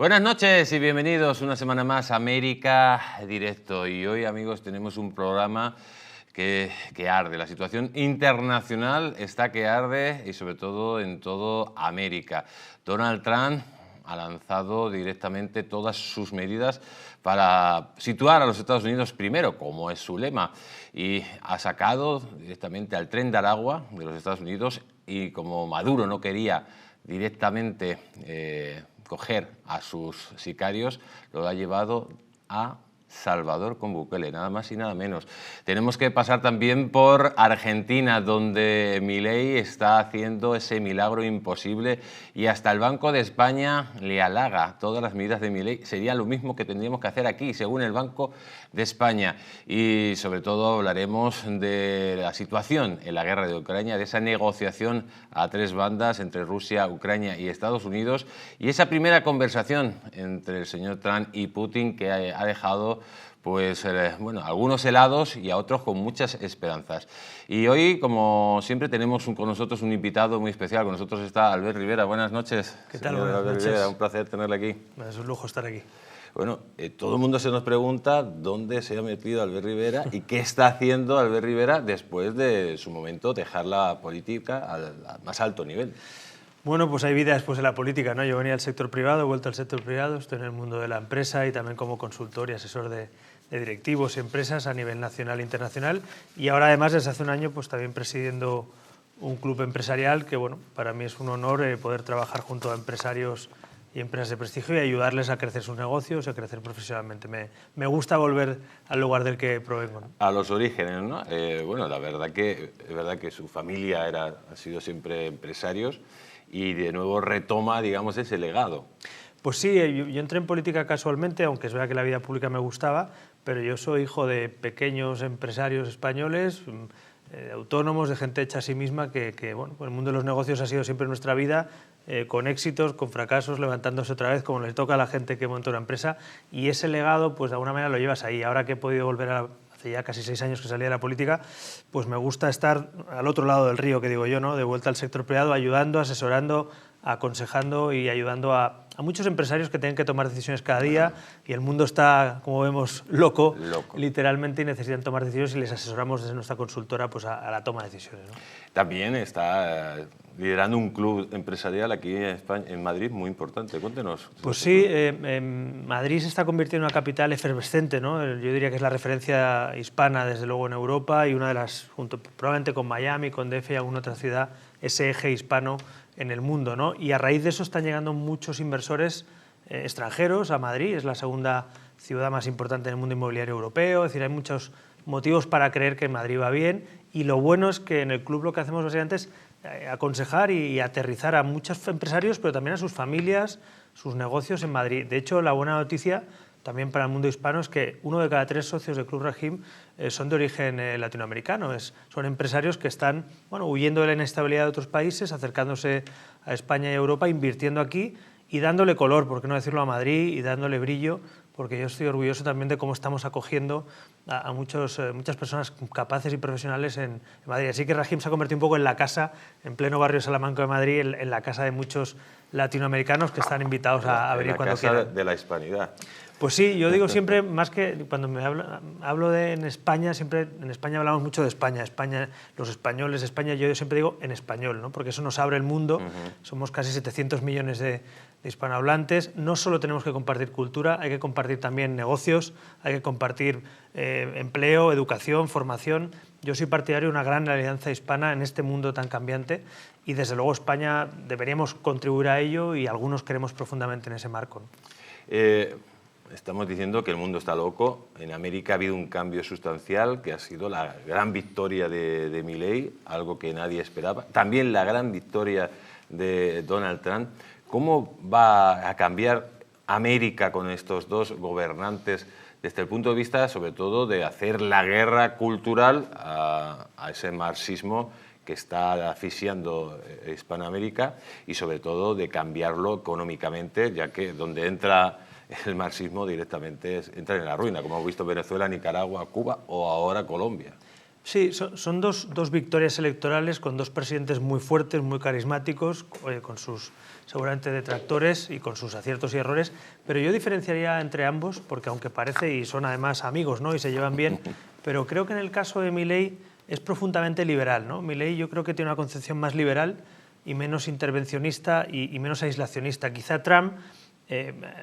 Buenas noches y bienvenidos una semana más a América Directo. Y hoy, amigos, tenemos un programa que arde. La situación internacional está que arde y sobre todo en todo América. Donald Trump ha lanzado directamente todas sus medidas para situar a los Estados Unidos primero, como es su lema, y ha sacado directamente al tren de Aragua de los Estados Unidos, y como Maduro no quería directamente coger a sus sicarios, lo ha llevado a Salvador con Bukele, nada más y nada menos. Tenemos que pasar también por Argentina, donde Milei está haciendo ese milagro imposible y hasta el Banco de España le halaga todas las medidas de Milei. Sería lo mismo que tendríamos que hacer aquí, según el Banco de España. Y sobre todo hablaremos de la situación en la guerra de Ucrania, de esa negociación a tres bandas entre Rusia, Ucrania y Estados Unidos, y esa primera conversación entre el señor Trump y Putin que ha dejado pues algunos helados y a otros con muchas esperanzas. Y hoy, como siempre, tenemos con nosotros un invitado muy especial. Con nosotros está Albert Rivera. Buenas noches. ¿Qué tal? Buenas noches. Rivera, un placer tenerle aquí. Es un lujo estar aquí. Bueno, todo el mundo se nos pregunta dónde se ha metido Albert Rivera y qué está haciendo Albert Rivera después de su momento dejar la política al más alto nivel. Bueno, pues hay vida después de la política, ¿no? Yo venía del sector privado, he vuelto al sector privado, estoy en el mundo de la empresa y también como consultor y asesor de directivos y empresas a nivel nacional e internacional, y ahora además desde hace un año pues también presidiendo un club empresarial que, bueno, para mí es un honor poder trabajar junto a empresarios y empresas de prestigio y ayudarles a crecer sus negocios y a crecer profesionalmente. Me gusta volver al lugar del que provengo, ¿no? A los orígenes, ¿no? Bueno, la verdad que es verdad que su familia ha sido siempre empresarios y de nuevo retoma, digamos, ese legado. Pues sí, yo entré en política casualmente, aunque es verdad que la vida pública me gustaba, pero yo soy hijo de pequeños empresarios españoles, de autónomos, de gente hecha a sí misma, que bueno, el mundo de los negocios ha sido siempre nuestra vida, con éxitos, con fracasos, levantándose otra vez, como le toca a la gente que monta una empresa, y ese legado, pues de alguna manera lo llevas ahí. Ahora que he podido volver hace ya casi 6 años que salí de la política, pues me gusta estar al otro lado del río, que digo yo, ¿no? De vuelta al sector privado, ayudando, asesorando, aconsejando y ayudando a muchos empresarios que tienen que tomar decisiones cada día, y el mundo está, como vemos, loco. Literalmente, y necesitan tomar decisiones y les asesoramos desde nuestra consultora pues a la toma de decisiones, ¿no? También está liderando un club empresarial aquí en España, en Madrid, muy importante. Cuéntenos. Pues sí, Madrid se está convirtiendo en una capital efervescente, ¿no? Yo diría que es la referencia hispana, desde luego, en Europa, y una de las, junto probablemente con Miami, con DF y alguna otra ciudad, ese eje hispano en el mundo, ¿no? Y a raíz de eso están llegando muchos inversores extranjeros a Madrid. Es la segunda ciudad más importante en el mundo inmobiliario europeo. Es decir, hay muchos motivos para creer que Madrid va bien, y lo bueno es que en el club lo que hacemos básicamente es aconsejar y aterrizar a muchos empresarios, pero también a sus familias, sus negocios en Madrid. De hecho, la buena noticia también para el mundo hispano es que 1 de cada 3 socios del Club Rajim son de origen latinoamericano. Son empresarios que están, bueno, huyendo de la inestabilidad de otros países, acercándose a España y a Europa, invirtiendo aquí y dándole color, por qué no decirlo, a Madrid, y dándole brillo, porque yo estoy orgulloso también de cómo estamos acogiendo a muchas personas capaces y profesionales en Madrid. Así que Rajim se ha convertido un poco en la casa, en pleno barrio Salamanca de Madrid, en la casa de muchos latinoamericanos que están invitados a venir cuando quieran. La casa de la hispanidad. Pues sí, yo digo siempre, más que cuando hablo en España, siempre en España hablamos mucho de España, los españoles, España, yo siempre digo en español, ¿no? Porque eso nos abre el mundo. Somos casi 700 millones de hispanohablantes. No solo tenemos que compartir cultura, hay que compartir también negocios, hay que compartir empleo, educación, formación. Yo soy partidario de una gran alianza hispana en este mundo tan cambiante, y desde luego España deberíamos contribuir a ello, y algunos creemos profundamente en ese marco, ¿no? Estamos diciendo que el mundo está loco. En América ha habido un cambio sustancial que ha sido la gran victoria de Milei, algo que nadie esperaba. También la gran victoria de Donald Trump. ¿Cómo va a cambiar América con estos dos gobernantes desde el punto de vista, sobre todo, de hacer la guerra cultural a ese marxismo que está asfixiando Hispanoamérica, y sobre todo de cambiarlo económicamente, ya que donde entra el marxismo directamente entra en la ruina, como hemos visto Venezuela, Nicaragua, Cuba o ahora Colombia? Sí, son dos victorias electorales con dos presidentes muy fuertes, muy carismáticos, con sus seguramente detractores y con sus aciertos y errores, pero yo diferenciaría entre ambos, porque aunque parece, y son además amigos, ¿no?, y se llevan bien, pero creo que en el caso de Milei es profundamente liberal, ¿no? Milei yo creo que tiene una concepción más liberal y menos intervencionista y menos aislacionista. Quizá Trump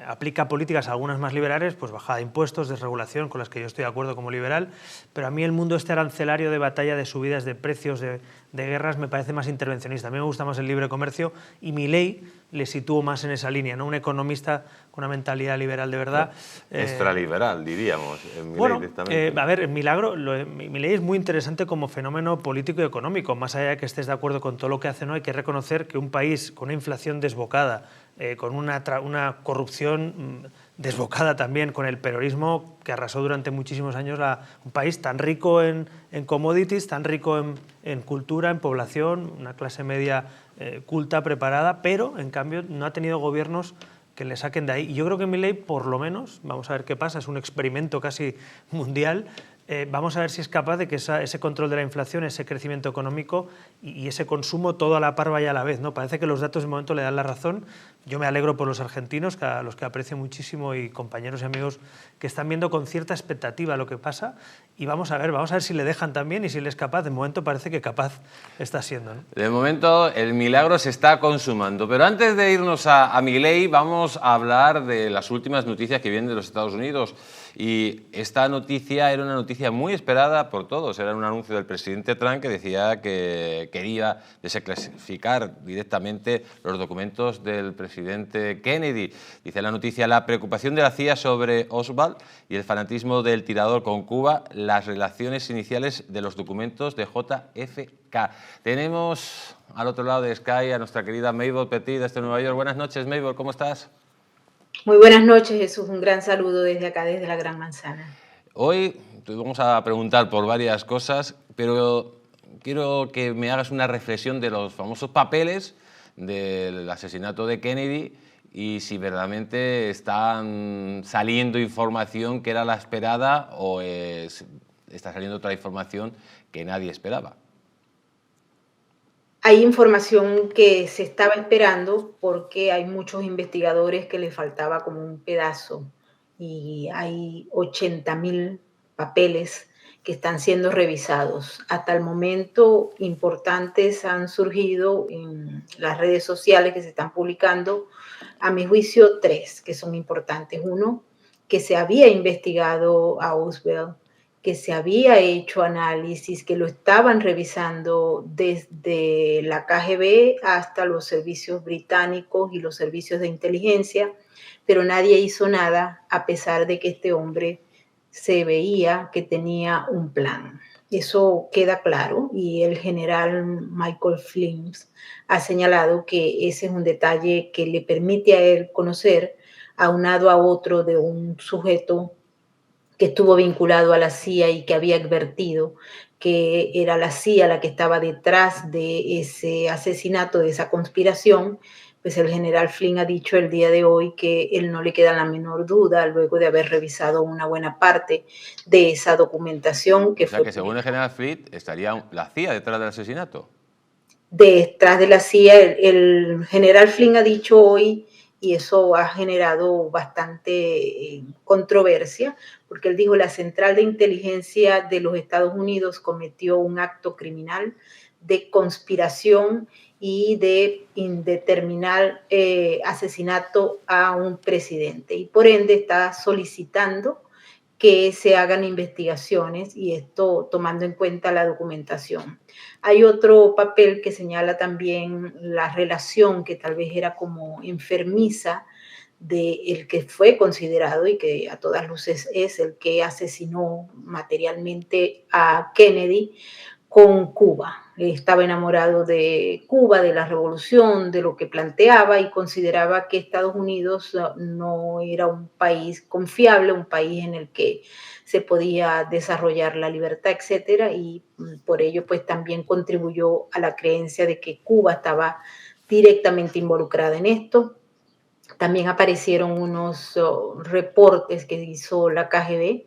aplica políticas, algunas más liberales, pues bajada de impuestos, desregulación, con las que yo estoy de acuerdo como liberal, pero a mí el mundo este arancelario de batalla, de subidas de precios, de guerras, me parece más intervencionista. A mí me gusta más el libre comercio y Milei le sitúo más en esa línea, ¿no? Un economista con una mentalidad liberal de verdad. Extraliberal, diríamos. Bueno, a ver, Milei es muy interesante como fenómeno político y económico. Más allá de que estés de acuerdo con todo lo que hace, no hay que reconocer que un país con una inflación desbocada, con una corrupción desbocada también, con el peronismo que arrasó durante muchísimos años un país tan rico en commodities, tan rico en cultura, en población, una clase media culta, preparada, pero en cambio no ha tenido gobiernos que le saquen de ahí. Y yo creo que Milei, por lo menos, vamos a ver qué pasa, es un experimento casi mundial, vamos a ver si es capaz de que ese control de la inflación, ese crecimiento económico y ese consumo todo a la par vaya a la vez, ¿no? Parece que los datos de momento le dan la razón. Yo me alegro por los argentinos, a los que aprecio muchísimo, y compañeros y amigos que están viendo con cierta expectativa lo que pasa, y vamos a ver si le dejan también y si él es capaz. De momento parece que capaz está siendo, ¿no? De momento el milagro se está consumando, pero antes de irnos a Milei vamos a hablar de las últimas noticias que vienen de los Estados Unidos. Y esta noticia era una noticia muy esperada por todos. Era un anuncio del presidente Trump que decía que quería desclasificar directamente los documentos del presidente Kennedy. Dice la noticia: la preocupación de la CIA sobre Oswald y el fanatismo del tirador con Cuba, las relaciones iniciales de los documentos de JFK. Tenemos al otro lado de Sky a nuestra querida Mabel Petit desde Nueva York. Buenas noches, Mabel, ¿cómo estás? Muy buenas noches, Jesús. Un gran saludo desde acá, desde la Gran Manzana. Hoy te vamos a preguntar por varias cosas, pero quiero que me hagas una reflexión de los famosos papeles del asesinato de Kennedy y si verdaderamente están saliendo información que era la esperada o está saliendo otra información que nadie esperaba. Hay información que se estaba esperando porque hay muchos investigadores que les faltaba como un pedazo y hay 80.000 papeles que están siendo revisados. Hasta el momento, importantes han surgido en las redes sociales que se están publicando. A mi juicio, 3 que son importantes. Uno, que se había investigado a Oswald, que se había hecho análisis, que lo estaban revisando desde la KGB hasta los servicios británicos y los servicios de inteligencia, pero nadie hizo nada a pesar de que este hombre se veía que tenía un plan. Eso queda claro y el general Michael Flynn ha señalado que ese es un detalle que le permite a él conocer, aunado a otro de un sujeto que estuvo vinculado a la CIA y que había advertido que era la CIA la que estaba detrás de ese asesinato, de esa conspiración. Pues el general Flynn ha dicho el día de hoy que él no le queda la menor duda, luego de haber revisado una buena parte de esa documentación. O sea que según el general Flynn estaría la CIA detrás del asesinato. Detrás de la CIA, el general Flynn ha dicho hoy, y eso ha generado bastante controversia, porque él dijo: la Central de Inteligencia de los Estados Unidos cometió un acto criminal de conspiración y de indeterminado asesinato a un presidente, y por ende está solicitando que se hagan investigaciones, y esto tomando en cuenta la documentación. Hay otro papel que señala también la relación que tal vez era como enfermiza de el que fue considerado y que a todas luces es el que asesinó materialmente a Kennedy, con Cuba. Estaba enamorado de Cuba, de la revolución, de lo que planteaba, y consideraba que Estados Unidos no era un país confiable, un país en el que se podía desarrollar la libertad, etcétera, y por ello pues también contribuyó a la creencia de que Cuba estaba directamente involucrada en esto. También aparecieron unos reportes que hizo la KGB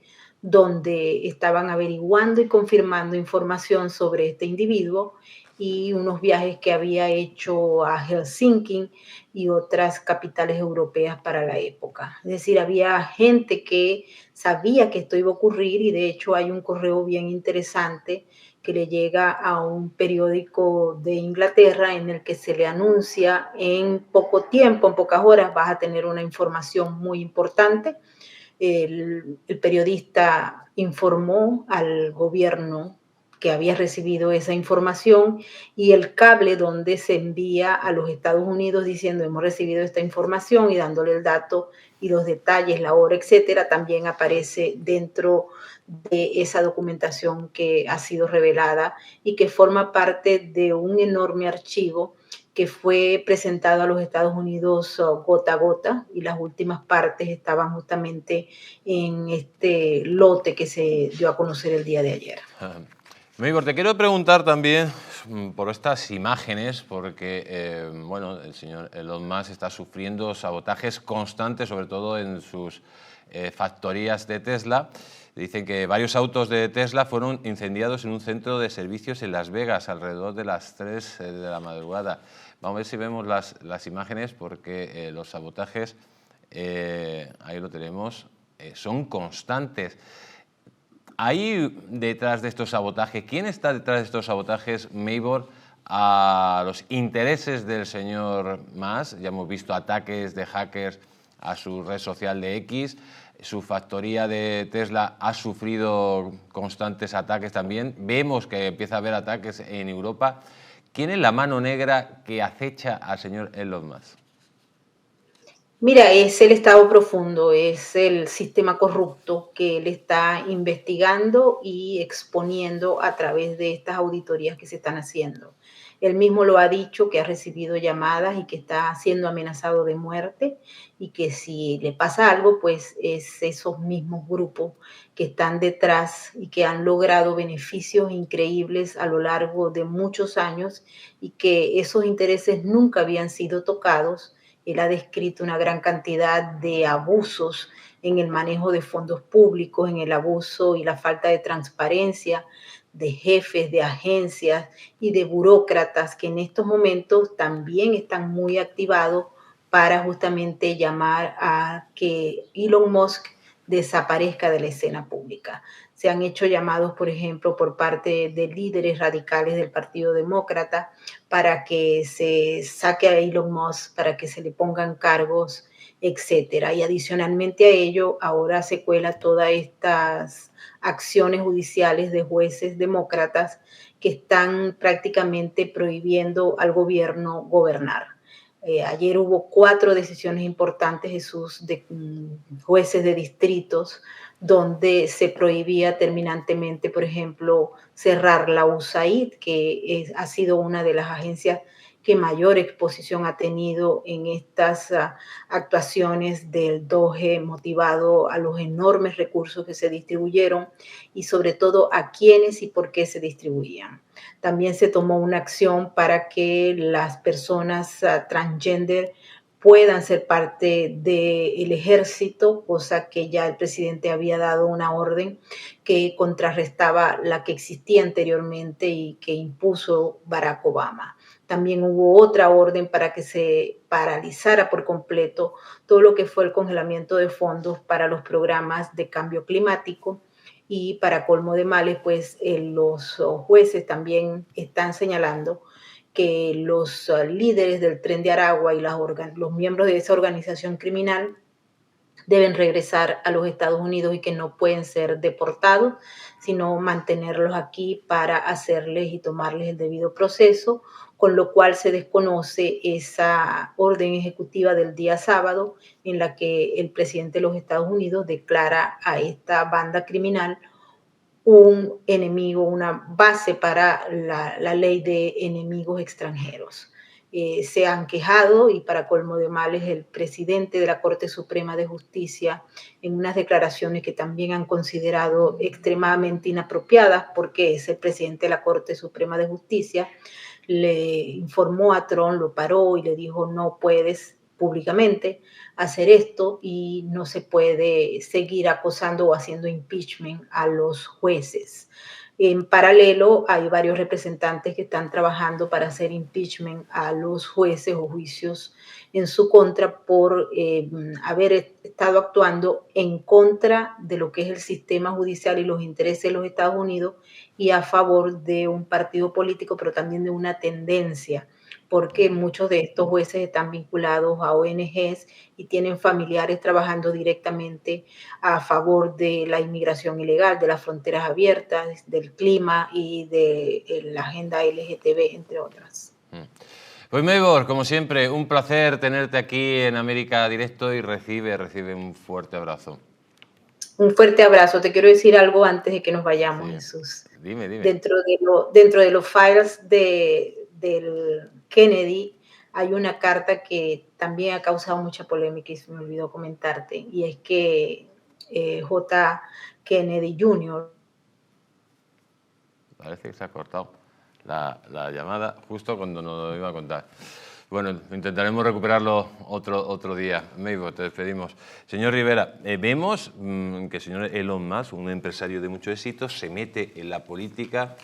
donde estaban averiguando y confirmando información sobre este individuo y unos viajes que había hecho a Helsinki y otras capitales europeas para la época. Es decir, había gente que sabía que esto iba a ocurrir y de hecho hay un correo bien interesante que le llega a un periódico de Inglaterra en el que se le anuncia en poco tiempo, en pocas horas, vas a tener una información muy importante. El periodista informó al gobierno que había recibido esa información y el cable donde se envía a los Estados Unidos diciendo hemos recibido esta información y dándole el dato y los detalles, la hora, etcétera, también aparece dentro de esa documentación que ha sido revelada y que forma parte de un enorme archivo que fue presentado a los Estados Unidos gota a gota y las últimas partes estaban justamente en este lote que se dio a conocer el día de ayer. Maybor, te quiero preguntar también por estas imágenes, porque bueno, el señor Elon Musk está sufriendo sabotajes constantes, sobre todo en sus factorías de Tesla. Dicen que varios autos de Tesla fueron incendiados en un centro de servicios en Las Vegas alrededor de las 3 de la madrugada. Vamos a ver si vemos las imágenes, porque los sabotajes, ahí lo tenemos, son constantes. ¿Hay detrás de estos sabotajes? ¿Quién está detrás de estos sabotajes, Maybor, a los intereses del señor Musk? Ya hemos visto ataques de hackers a su red social de X. Su factoría de Tesla ha sufrido constantes ataques también. Vemos que empieza a haber ataques en Europa. ¿Quién es la mano negra que acecha al señor Elon Musk? Mira, es el Estado profundo, es el sistema corrupto que él está investigando y exponiendo a través de estas auditorías que se están haciendo. Él mismo lo ha dicho, que ha recibido llamadas y que está siendo amenazado de muerte y que si le pasa algo, pues es esos mismos grupos que están detrás y que han logrado beneficios increíbles a lo largo de muchos años y que esos intereses nunca habían sido tocados. Él ha descrito una gran cantidad de abusos en el manejo de fondos públicos, en el abuso y la falta de transparencia de jefes de agencias y de burócratas que en estos momentos también están muy activados para justamente llamar a que Elon Musk desaparezca de la escena pública. Se han hecho llamados, por ejemplo, por parte de líderes radicales del Partido Demócrata para que se saque a Elon Musk, para que se le pongan cargos, etcétera. Y adicionalmente a ello, ahora se cuela todas estas acciones judiciales de jueces demócratas que están prácticamente prohibiendo al gobierno gobernar. Ayer hubo 4 decisiones importantes, Jesús, de jueces de distritos, donde se prohibía terminantemente, por ejemplo, cerrar la USAID, que ha sido una de las agencias que mayor exposición ha tenido en estas actuaciones del DOGE, motivado a los enormes recursos que se distribuyeron y sobre todo a quiénes y por qué se distribuían. También se tomó una acción para que las personas transgender puedan ser parte del ejército, cosa que ya el presidente había dado una orden que contrarrestaba la que existía anteriormente y que impuso Barack Obama. También hubo otra orden para que se paralizara por completo todo lo que fue el congelamiento de fondos para los programas de cambio climático. Y para colmo de males, pues los jueces también están señalando que los líderes del Tren de Aragua y los miembros de esa organización criminal deben regresar a los Estados Unidos y que no pueden ser deportados, sino mantenerlos aquí para hacerles y tomarles el debido proceso, con lo cual se desconoce esa orden ejecutiva del día sábado en la que el presidente de los Estados Unidos declara a esta banda criminal un enemigo, una base para la ley de enemigos extranjeros. Se han quejado y para colmo de males el presidente de la Corte Suprema de Justicia en unas declaraciones que también han considerado extremadamente inapropiadas porque es el presidente de la Corte Suprema de Justicia, le informó a Trump, lo paró y le dijo no puedes públicamente hacer esto y no se puede seguir acosando o haciendo impeachment a los jueces. En paralelo, hay varios representantes que están trabajando para hacer impeachment a los jueces o juicios en su contra por haber estado actuando en contra de lo que es el sistema judicial y los intereses de los Estados Unidos y a favor de un partido político, pero también de una tendencia, porque muchos de estos jueces están vinculados a ONGs y tienen familiares trabajando directamente a favor de la inmigración ilegal, de las fronteras abiertas, del clima y de la agenda LGTB, entre otras. Pues Maybor, como siempre, un placer tenerte aquí en América Directo y recibe un fuerte abrazo. Un fuerte abrazo. Te quiero decir algo antes de que nos vayamos, sí. Jesús. Dime. Dentro de los files del Kennedy hay una carta que también ha causado mucha polémica y se me olvidó comentarte, y es que J. Kennedy Jr. Parece que se ha cortado la llamada justo cuando nos lo iba a contar. Bueno, intentaremos recuperarlo otro día. Maybor, te despedimos. Señor Rivera, vemos que el señor Elon Musk, un empresario de mucho éxito, se mete en la política,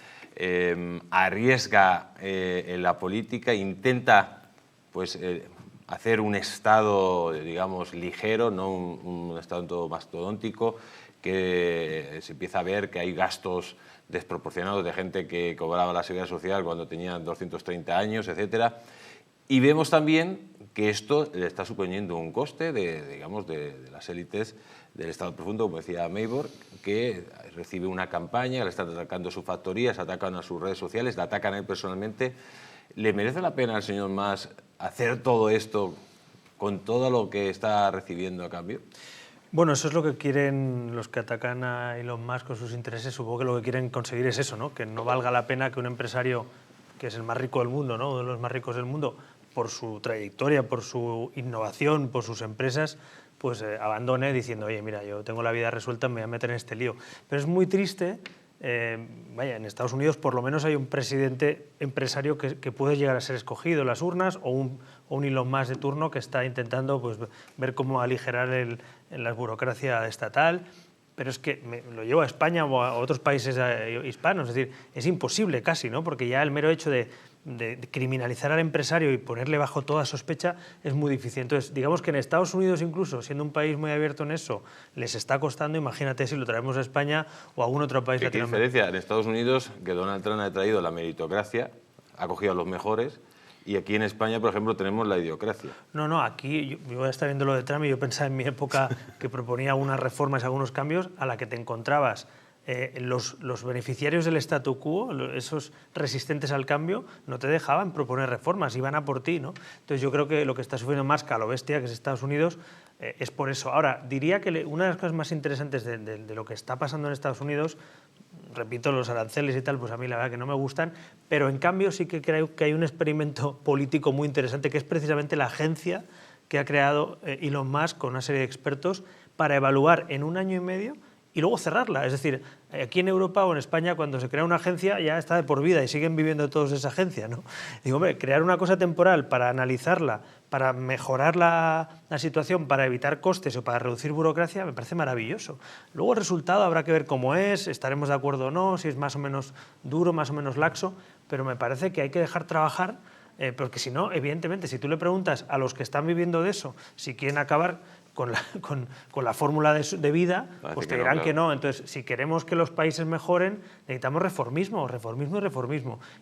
arriesga en la política, intenta pues, hacer un Estado, digamos, ligero, no un Estado mastodóntico, que se empieza a ver que hay gastos desproporcionados de gente que cobraba la seguridad social cuando tenían 230 años, etcétera. Y vemos también que esto le está suponiendo un coste de las élites del Estado profundo, como decía Maybor, que recibe una campaña, le están atacando sus factorías, atacan a sus redes sociales, le atacan a él personalmente. ¿Le merece la pena al señor Musk hacer todo esto con todo lo que está recibiendo a cambio? Bueno, eso es lo que quieren los que atacan a Elon Musk con sus intereses. Supongo que lo que quieren conseguir es eso, ¿no? Que no valga la pena que un empresario, que es el más rico del mundo, ¿no? Uno de los más ricos del mundo, por su trayectoria, por su innovación, por sus empresas, pues abandone diciendo, oye, mira, yo tengo la vida resuelta, me voy a meter en este lío. Pero es muy triste, en Estados Unidos por lo menos hay un presidente empresario que puede llegar a ser escogido en las urnas, o un Elon Musk de turno que está intentando pues, ver cómo aligerar la burocracia estatal. Pero es que lo llevo a España o a otros países hispanos, es decir, es imposible casi, ¿no? Porque ya el mero hecho de criminalizar al empresario y ponerle bajo toda sospecha es muy difícil. Entonces, digamos que en Estados Unidos, incluso siendo un país muy abierto en eso, les está costando. Imagínate si lo traemos a España o a algún otro país latinoamericano. ¿Qué diferencia? En Estados Unidos, que Donald Trump ha traído la meritocracia, ha cogido a los mejores, y aquí en España, por ejemplo, tenemos la idiocracia. No, aquí yo voy a estar viendo lo de Trump y yo pensaba en mi época que proponía algunas reformas, algunos cambios, a la que te encontrabas los beneficiarios del statu quo, esos resistentes al cambio, no te dejaban proponer reformas, iban a por ti, ¿no? Entonces yo creo que lo que está sufriendo más que a lo bestia, que es Estados Unidos, es por eso. Ahora, diría que una de las cosas más interesantes de lo que está pasando en Estados Unidos, repito, los aranceles y tal, pues a mí la verdad que no me gustan, pero en cambio sí que creo que hay un experimento político muy interesante, que es precisamente la agencia que ha creado Elon Musk con una serie de expertos para evaluar en 1 año y medio y luego cerrarla. Es decir, aquí en Europa o en España, cuando se crea una agencia, ya está de por vida y siguen viviendo todos de esa agencia, ¿no? Digo, hombre, crear una cosa temporal para analizarla, para mejorar la situación, para evitar costes o para reducir burocracia, me parece maravilloso. Luego el resultado habrá que ver cómo es, estaremos de acuerdo o no, si es más o menos duro, más o menos laxo, pero me parece que hay que dejar trabajar, porque si no, evidentemente, si tú le preguntas a los que están viviendo de eso si quieren acabar con la fórmula de vida, pues te dirán que no. Entonces, si queremos que los países mejoren, necesitamos reformismo.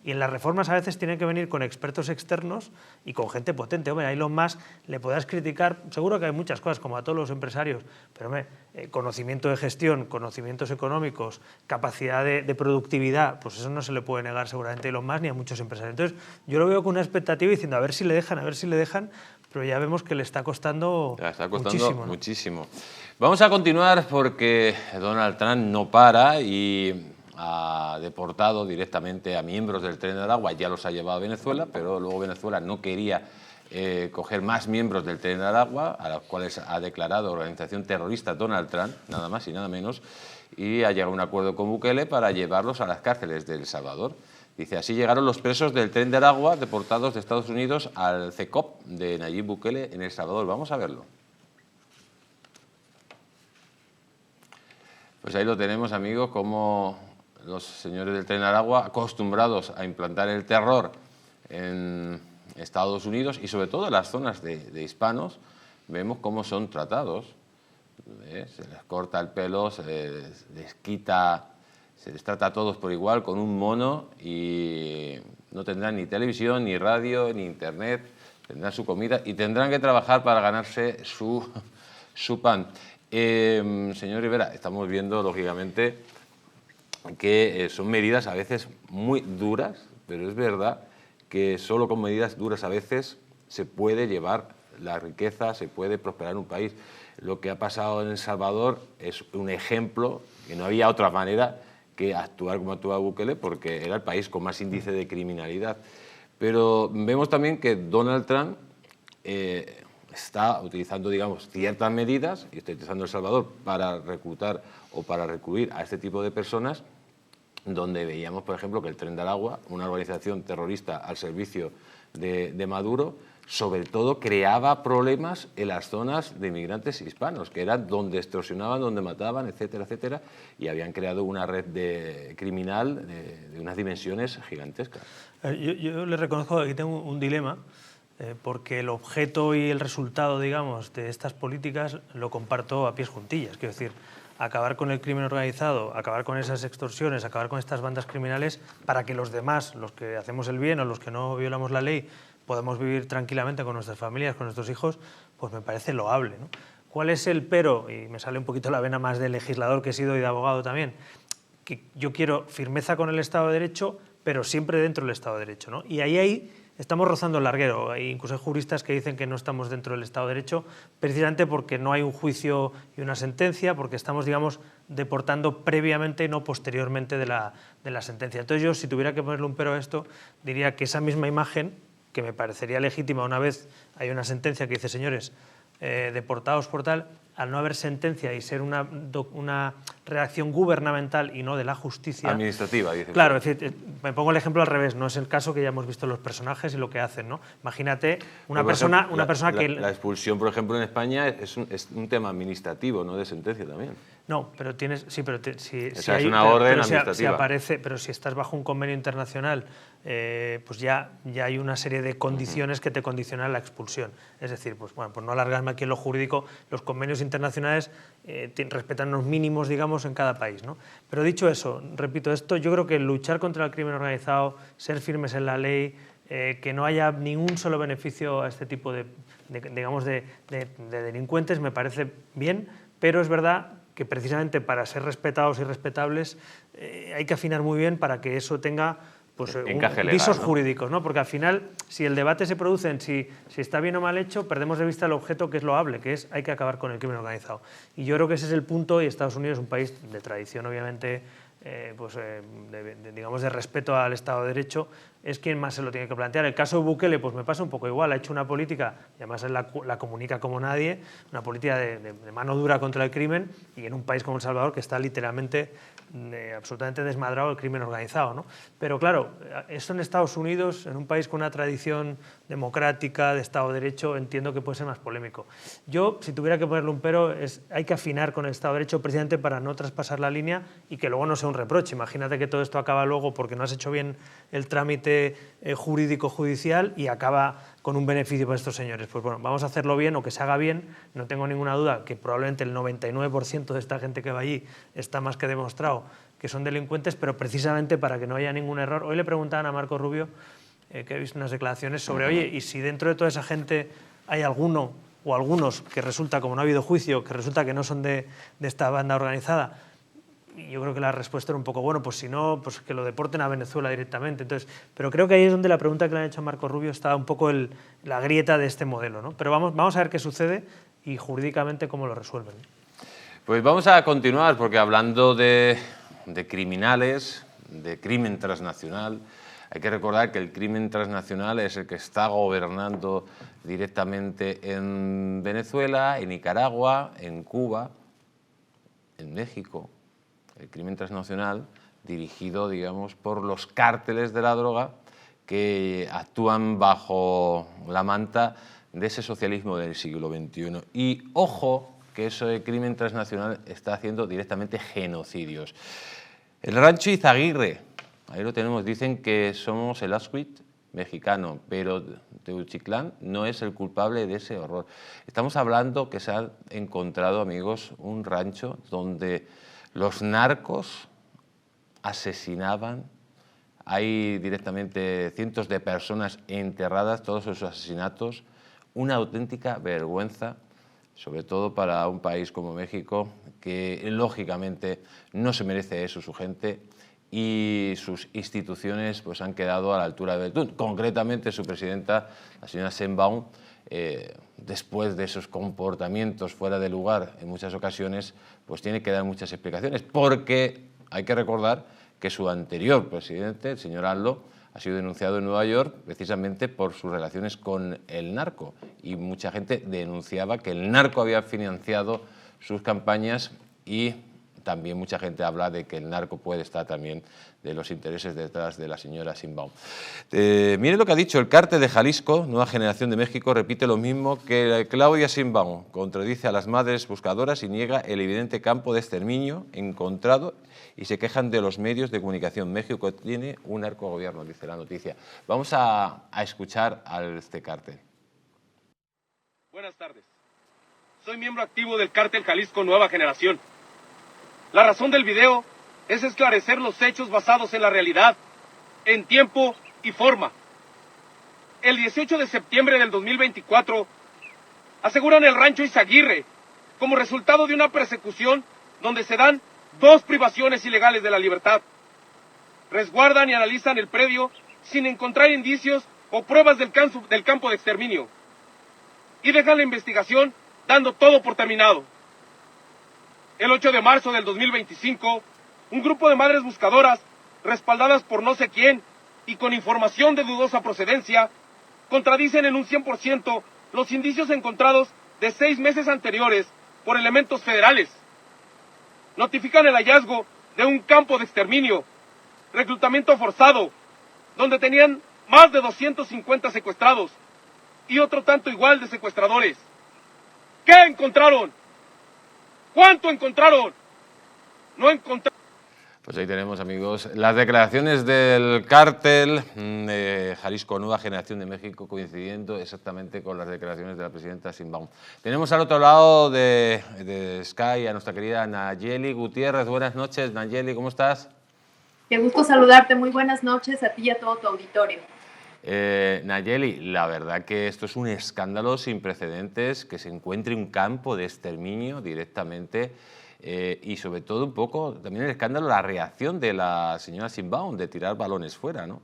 Y en las reformas a veces tienen que venir con expertos externos y con gente potente. Hombre, a Elon Musk le podrás criticar, seguro que hay muchas cosas, como a todos los empresarios, pero hombre, conocimiento de gestión, conocimientos económicos, capacidad de productividad, pues eso no se le puede negar seguramente a Elon Musk ni a muchos empresarios. Entonces, yo lo veo con una expectativa diciendo, a ver si le dejan, pero ya vemos que le está costando muchísimo. Vamos a continuar porque Donald Trump no para y ha deportado directamente a miembros del Tren de Aragua. Ya los ha llevado a Venezuela, pero luego Venezuela no quería coger más miembros del Tren de Aragua, a los cuales ha declarado organización terrorista Donald Trump, nada más y nada menos, y ha llegado a un acuerdo con Bukele para llevarlos a las cárceles de El Salvador. Dice, así llegaron los presos del Tren de Aragua deportados de Estados Unidos al CECOP de Nayib Bukele en El Salvador. Vamos a verlo. Pues ahí lo tenemos, amigos, como los señores del Tren de Aragua, acostumbrados a implantar el terror en Estados Unidos y sobre todo en las zonas de hispanos, vemos cómo son tratados. Se les corta el pelo, se les quita, se les trata a todos por igual con un mono y no tendrán ni televisión, ni radio, ni internet, tendrán su comida y tendrán que trabajar para ganarse su pan. Señor Rivera, estamos viendo, lógicamente, que son medidas a veces muy duras, pero es verdad que solo con medidas duras a veces se puede llevar la riqueza, se puede prosperar un país. Lo que ha pasado en El Salvador es un ejemplo, que no había otra manera que actuar como actúa Bukele, porque era el país con más índice de criminalidad. Pero vemos también que Donald Trump está utilizando, digamos, ciertas medidas, y está utilizando El Salvador para reclutar o para recluir a este tipo de personas, donde veíamos, por ejemplo, que el Tren de Aragua, una organización terrorista al servicio de Maduro, sobre todo creaba problemas en las zonas de inmigrantes hispanos, que eran donde extorsionaban, donde mataban, etcétera, etcétera, y habían creado una red criminal de unas dimensiones gigantescas. Yo le reconozco que aquí tengo un dilema, porque el objeto y el resultado, digamos, de estas políticas lo comparto a pies juntillas. Quiero decir, acabar con el crimen organizado, acabar con esas extorsiones, acabar con estas bandas criminales para que los demás, los que hacemos el bien o los que no violamos la ley, podamos vivir tranquilamente con nuestras familias, con nuestros hijos, pues me parece loable, ¿no? ¿Cuál es el pero? Y me sale un poquito la vena más de legislador que he sido y de abogado también, que yo quiero firmeza con el Estado de Derecho, pero siempre dentro del Estado de Derecho, ¿no? Y ahí estamos rozando el larguero. Incluso hay juristas que dicen que no estamos dentro del Estado de Derecho precisamente porque no hay un juicio y una sentencia, porque estamos, digamos, deportando previamente y no posteriormente de la sentencia. Entonces yo, si tuviera que ponerle un pero a esto, diría que esa misma imagen, que me parecería legítima una vez hay una sentencia que dice, señores, deportados por tal, al no haber sentencia y ser una reacción gubernamental y no de la justicia... Administrativa, dice. Claro, es decir, me pongo el ejemplo al revés, no es el caso que ya hemos visto los personajes y lo que hacen, ¿no? Imagínate una persona que... La expulsión, por ejemplo, en España es un tema administrativo, no de sentencia también. No, pero tienes... Sí, pero es una orden administrativa. Pero si estás bajo un convenio internacional, pues ya hay una serie de condiciones que te condicionan la expulsión. Es decir, pues bueno, por no alargarme aquí en lo jurídico, los convenios internacionales respetan unos mínimos, digamos, en cada país, ¿no? Pero dicho eso, repito esto, yo creo que luchar contra el crimen organizado, ser firmes en la ley, que no haya ningún solo beneficio a este tipo de delincuentes me parece bien, pero es verdad que precisamente para ser respetados y respetables hay que afinar muy bien para que eso tenga pues, visos jurídicos, ¿no? Porque al final, si el debate se produce en si está bien o mal hecho, perdemos de vista el objeto que es loable, que es hay que acabar con el crimen organizado. Y yo creo que ese es el punto, y Estados Unidos es un país de tradición, obviamente, digamos, de respeto al Estado de Derecho, es quien más se lo tiene que plantear. El caso de Bukele, pues me pasa un poco igual, ha hecho una política, y además él la comunica como nadie, una política de mano dura contra el crimen, y en un país como El Salvador que está literalmente absolutamente desmadrado el crimen organizado, ¿no? Pero claro, eso en Estados Unidos, en un país con una tradición democrática, de Estado de Derecho, entiendo que puede ser más polémico. Yo, si tuviera que ponerle un pero, hay que afinar con el Estado de Derecho precisamente para no traspasar la línea y que luego no sea un reproche. Imagínate que todo esto acaba luego porque no has hecho bien el trámite jurídico-judicial y acaba con un beneficio para estos señores. Pues bueno, vamos a hacerlo bien o que se haga bien. No tengo ninguna duda que probablemente el 99% de esta gente que va allí está más que demostrado que son delincuentes, pero precisamente para que no haya ningún error. Hoy le preguntaban a Marco Rubio, que he visto unas declaraciones sobre, oye, y si dentro de toda esa gente hay alguno o algunos que resulta, como no ha habido juicio, que resulta que no son de esta banda organizada, y yo creo que la respuesta era un poco, bueno, pues si no, pues que lo deporten a Venezuela directamente. Entonces, pero creo que ahí es donde la pregunta que le han hecho a Marco Rubio está un poco la grieta de este modelo, ¿no? Pero vamos a ver qué sucede y jurídicamente cómo lo resuelven. Pues vamos a continuar, porque hablando de criminales, de crimen transnacional, hay que recordar que el crimen transnacional es el que está gobernando directamente en Venezuela, en Nicaragua, en Cuba, en México. El crimen transnacional dirigido, digamos, por los cárteles de la droga que actúan bajo la manta de ese socialismo del siglo XXI. Y ojo, que eso de crimen transnacional está haciendo directamente genocidios. El rancho Izaguirre, ahí lo tenemos, dicen que somos el Auschwitz mexicano, pero Teuchitlán no es el culpable de ese horror. Estamos hablando que se ha encontrado, amigos, un rancho donde los narcos asesinaban. Hay directamente cientos de personas enterradas, todos esos asesinatos. Una auténtica vergüenza, sobre todo para un país como México, que lógicamente no se merece eso su gente, y sus instituciones pues han quedado a la altura de Betún. Concretamente su presidenta, la señora Sheinbaum, después de esos comportamientos fuera de lugar en muchas ocasiones, pues tiene que dar muchas explicaciones, porque hay que recordar que su anterior presidente, el señor AMLO, ha sido denunciado en Nueva York precisamente por sus relaciones con el narco, y mucha gente denunciaba que el narco había financiado sus campañas, y también mucha gente habla de que el narco puede estar también de los intereses detrás de la señora Sheinbaum. Mire lo que ha dicho el cártel de Jalisco, Nueva Generación de México, repite lo mismo que Claudia Sheinbaum, contradice a las madres buscadoras y niega el evidente campo de exterminio encontrado, y se quejan de los medios de comunicación. México tiene un narcogobierno, dice la noticia. Vamos a escuchar a este cártel. Buenas tardes. Soy miembro activo del cártel Jalisco Nueva Generación. La razón del video es esclarecer los hechos basados en la realidad, en tiempo y forma. El 18 de septiembre del 2024 aseguran el rancho Izaguirre como resultado de una persecución donde se dan 2 privaciones ilegales de la libertad. Resguardan y analizan el predio sin encontrar indicios o pruebas del campo de exterminio. Y dejan la investigación dando todo por terminado. El 8 de marzo del 2025, un grupo de madres buscadoras, respaldadas por no sé quién y con información de dudosa procedencia, contradicen en un 100% los indicios encontrados de 6 meses anteriores por elementos federales. Notifican el hallazgo de un campo de exterminio, reclutamiento forzado, donde tenían más de 250 secuestrados y otro tanto igual de secuestradores. ¿Qué encontraron? ¿Cuánto encontraron? No encontraron. Pues ahí tenemos, amigos, las declaraciones del cártel de Jalisco Nueva Generación de México, coincidiendo exactamente con las declaraciones de la presidenta Sheinbaum. Tenemos al otro lado de Sky a nuestra querida Nayeli Gutiérrez. Buenas noches, Nayeli, ¿cómo estás? Qué gusto saludarte, muy buenas noches a ti y a todo tu auditorio. Nayeli, la verdad que esto es un escándalo sin precedentes, que se encuentre un campo de exterminio directamente, y sobre todo un poco también el escándalo, la reacción de la señora Sheinbaum de tirar balones fuera, ¿no?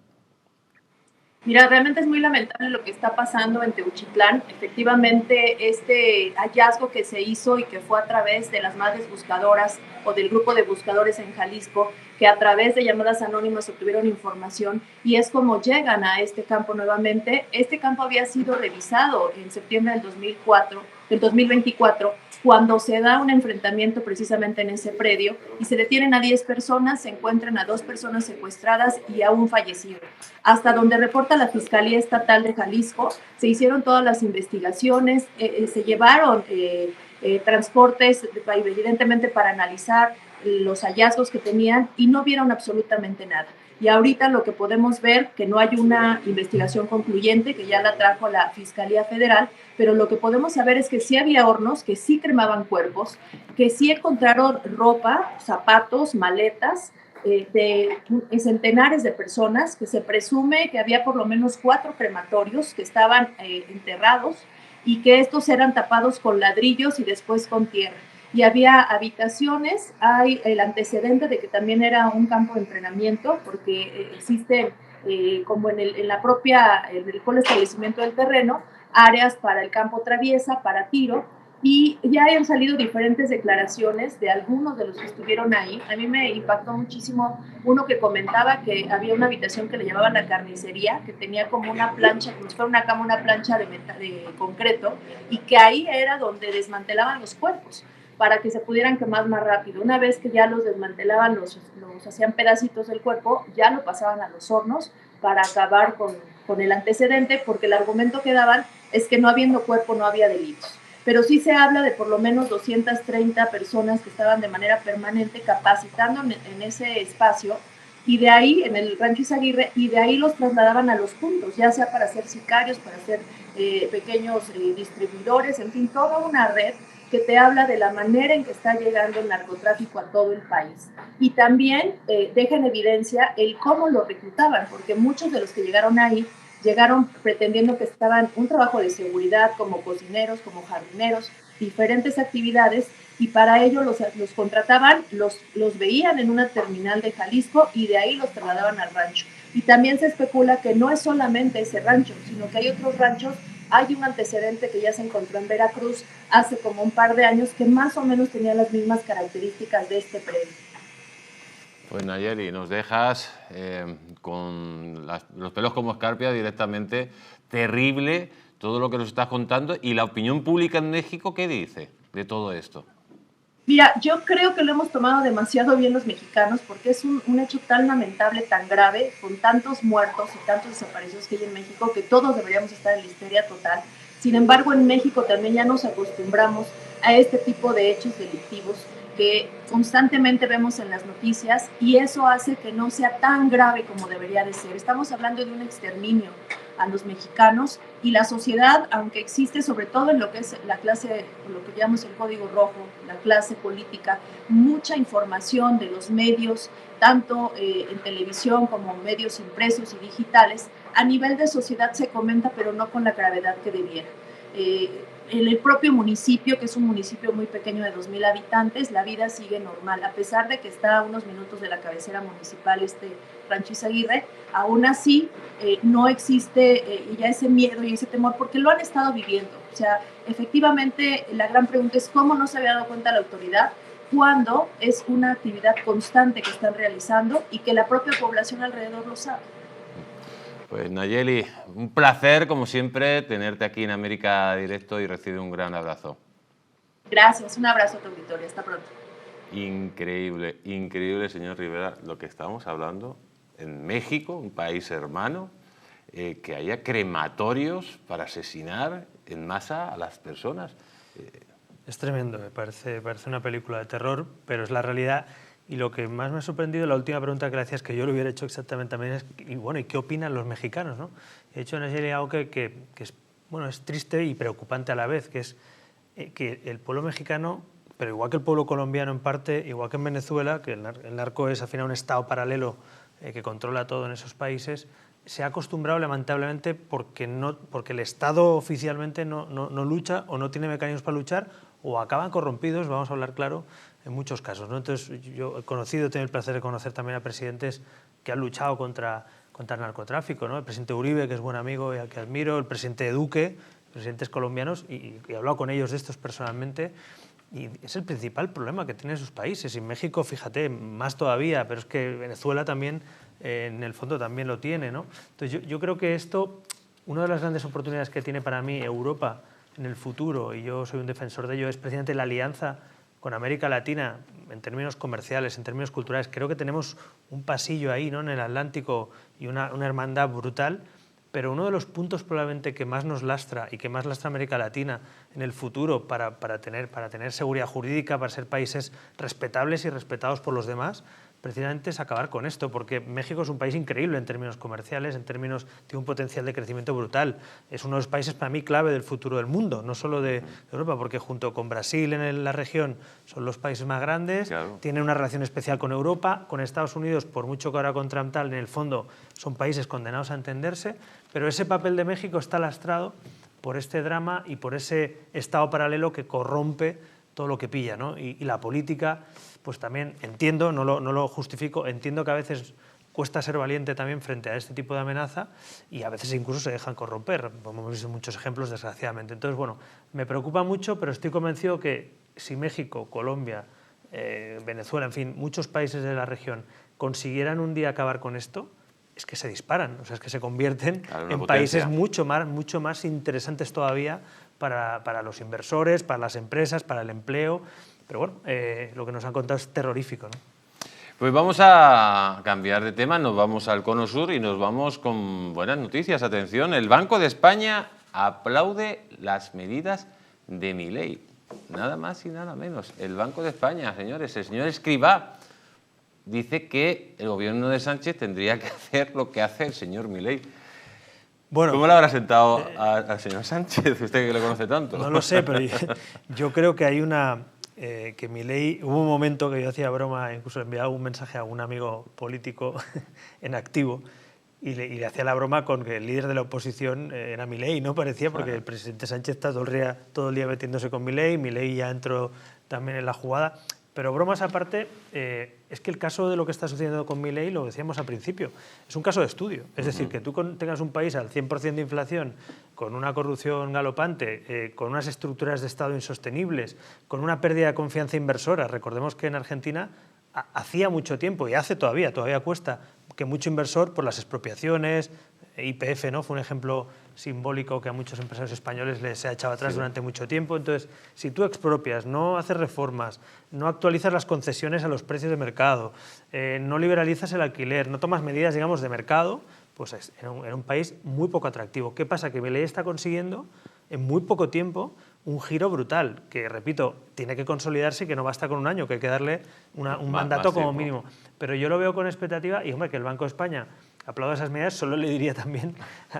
Mira, realmente es muy lamentable lo que está pasando en Teuchitlán. Efectivamente, este hallazgo que se hizo y que fue a través de las madres buscadoras o del grupo de buscadores en Jalisco, que a través de llamadas anónimas obtuvieron información, y es como llegan a este campo nuevamente. Este campo había sido revisado en septiembre del 2024, cuando se da un enfrentamiento precisamente en ese predio y se detienen a 10 personas, se encuentran a 2 personas secuestradas y a un fallecido. Hasta donde reporta la Fiscalía Estatal de Jalisco, se hicieron todas las investigaciones, se llevaron transportes, evidentemente para analizar los hallazgos que tenían, y no vieron absolutamente nada. Y ahorita lo que podemos ver, que no hay una investigación concluyente, que ya la trajo la Fiscalía Federal, pero lo que podemos saber es que sí había hornos, que sí cremaban cuerpos, que sí encontraron ropa, zapatos, maletas, de centenares de personas, que se presume que había por lo menos 4 crematorios que estaban enterrados, y que estos eran tapados con ladrillos y después con tierra. Y había habitaciones, hay el antecedente de que también era un campo de entrenamiento, porque existe, como en el establecimiento del terreno, áreas para el campo traviesa, para tiro, y ya han salido diferentes declaraciones de algunos de los que estuvieron ahí. A mí me impactó muchísimo uno que comentaba que había una habitación que le llamaban la carnicería, que tenía como una plancha, como si fuera una cama, una plancha de concreto, y que ahí era donde desmantelaban los cuerpos. para que se pudieran quemar más rápido. Una vez que ya los desmantelaban, los hacían pedacitos del cuerpo, ya lo pasaban a los hornos para acabar con el antecedente, porque el argumento que daban es que no habiendo cuerpo no había delitos. Pero sí se habla de por lo menos 230 personas que estaban de manera permanente capacitando en ese espacio, y de ahí, en el Rancho Izaguirre, y de ahí los trasladaban a los puntos, ya sea para ser sicarios, para ser pequeños distribuidores, en fin, toda una red que te habla de la manera en que está llegando el narcotráfico a todo el país. Y también deja en evidencia el cómo lo reclutaban, porque muchos de los que llegaron ahí llegaron pretendiendo que estaban un trabajo de seguridad, como cocineros, como jardineros, diferentes actividades, y para ello los contrataban, los veían en una terminal de Jalisco y de ahí los trasladaban al rancho. Y también se especula que no es solamente ese rancho, sino que hay otros ranchos. Hay un antecedente que ya se encontró en Veracruz hace como un par de años que más o menos tenía las mismas características de este predio. Pues Nayeli, nos dejas con los pelos como escarpia directamente. Terrible todo lo que nos estás contando. ¿Y la opinión pública en México qué dice de todo esto? Mira, yo creo que lo hemos tomado demasiado bien los mexicanos, porque es un hecho tan lamentable, tan grave, con tantos muertos y tantos desaparecidos que hay en México, que todos deberíamos estar en la histeria total. Sin embargo, en México también ya nos acostumbramos a este tipo de hechos delictivos que constantemente vemos en las noticias, y eso hace que no sea tan grave como debería de ser. Estamos hablando de un exterminio a los mexicanos, y la sociedad, aunque existe sobre todo en lo que es la clase, lo que llamamos el código rojo, la clase política, mucha información de los medios, tanto en televisión como medios impresos y digitales, a nivel de sociedad se comenta, pero no con la gravedad que debiera. En el propio municipio, que es un municipio muy pequeño de 2,000 habitantes, la vida sigue normal, a pesar de que está a unos minutos de la cabecera municipal Rancho Izaguirre. Aún así no existe ya ese miedo y ese temor, porque lo han estado viviendo. O sea, efectivamente la gran pregunta es cómo no se había dado cuenta la autoridad, cuando es una actividad constante que están realizando y que la propia población alrededor lo sabe. Pues Nayeli, un placer, como siempre, tenerte aquí en América Directo, y recibe un gran abrazo. Gracias, un abrazo a tu auditorio, hasta pronto. Increíble, increíble, señor Rivera, lo que estamos hablando en México, un país hermano, que haya crematorios para asesinar en masa a las personas. Es tremendo, me parece una película de terror, pero es la realidad. Y lo que más me ha sorprendido, la última pregunta que le hacía, es que yo lo hubiera hecho exactamente también, es, y bueno, ¿y qué opinan los mexicanos, no? He hecho Nayeli algo que es, bueno, es triste y preocupante a la vez, que es que el pueblo mexicano, pero igual que el pueblo colombiano en parte, igual que en Venezuela, que el narco es al final un estado paralelo que controla todo en esos países, se ha acostumbrado lamentablemente porque el Estado oficialmente no lucha o no tiene mecanismos para luchar, o acaban corrompidos, vamos a hablar claro, en muchos casos, ¿no? Entonces, yo he tenido el placer de conocer también a presidentes que han luchado contra el narcotráfico, ¿no? El presidente Uribe, que es buen amigo y al que admiro, el presidente Duque, presidentes colombianos, y he hablado con ellos de estos personalmente, y es el principal problema que tienen sus países. Y México, fíjate, más todavía, pero es que Venezuela también, en el fondo, también lo tiene, ¿no? Entonces, yo creo que esto, una de las grandes oportunidades que tiene para mí Europa en el futuro, y yo soy un defensor de ello, es precisamente la alianza con América Latina en términos comerciales, en términos culturales. Creo que tenemos un pasillo ahí, ¿no?, en el Atlántico, y una hermandad brutal, pero uno de los puntos probablemente que más nos lastra y que más lastra a América Latina en el futuro para tener seguridad jurídica, para ser países respetables y respetados por los demás, precisamente es acabar con esto, porque México es un país increíble en términos comerciales, tiene un potencial de crecimiento brutal. Es uno de los países para mí clave del futuro del mundo, no solo de Europa, porque junto con Brasil en la región son los países más grandes, claro. Tienen una relación especial con Europa, con Estados Unidos, por mucho que ahora con Trump tal, en el fondo son países condenados a entenderse, pero ese papel de México está lastrado por este drama y por ese estado paralelo que corrompe todo lo que pilla, ¿no? Y la política, pues también entiendo, no lo justifico, entiendo que a veces cuesta ser valiente también frente a este tipo de amenaza, y a veces incluso se dejan corromper, como hemos visto muchos ejemplos, desgraciadamente. Entonces, bueno, me preocupa mucho, pero estoy convencido que si México, Colombia, Venezuela, en fin, muchos países de la región consiguieran un día acabar con esto, es que se disparan, o sea, es que se convierten en países mucho más interesantes todavía para los inversores, para las empresas, para el empleo, Pero bueno, lo que nos han contado es terrorífico, ¿no? Pues vamos a cambiar de tema, nos vamos al Cono Sur y nos vamos con buenas noticias. Atención, el Banco de España aplaude las medidas de Milei. Nada más y nada menos. El Banco de España, señores, el señor Escrivá dice que el gobierno de Sánchez tendría que hacer lo que hace el señor Milei. Bueno, ¿Cómo le habrá sentado al señor Sánchez, usted que lo conoce tanto? No lo sé, pero yo creo que hay una... que Milei, hubo un momento que yo hacía broma, incluso enviaba un mensaje a un amigo político en activo y le hacía la broma con que el líder de la oposición era Milei, ¿no? Parecía, porque el presidente Sánchez está todo el día metiéndose con Milei ya entró también en la jugada. Pero bromas aparte, es que el caso de lo que está sucediendo con Milei, lo decíamos al principio, es un caso de estudio. Es decir, que tú tengas un país al 100% de inflación, con una corrupción galopante, con unas estructuras de Estado insostenibles, con una pérdida de confianza inversora. Recordemos que en Argentina hacía mucho tiempo, y hace todavía cuesta, que mucho inversor por las expropiaciones, YPF, ¿no? Fue un ejemplo simbólico que a muchos empresarios españoles les se ha echado atrás durante mucho tiempo. Entonces, si tú expropias, no haces reformas, no actualizas las concesiones a los precios de mercado, no liberalizas el alquiler, no tomas medidas, digamos, de mercado, pues era un país muy poco atractivo. ¿Qué pasa? Que Milei está consiguiendo en muy poco tiempo un giro brutal, que, repito, tiene que consolidarse y que no basta con un año, que hay que darle un mandato como mínimo. Pero yo lo veo con expectativa y, hombre, que el Banco de España aplauda esas medidas. Solo le diría también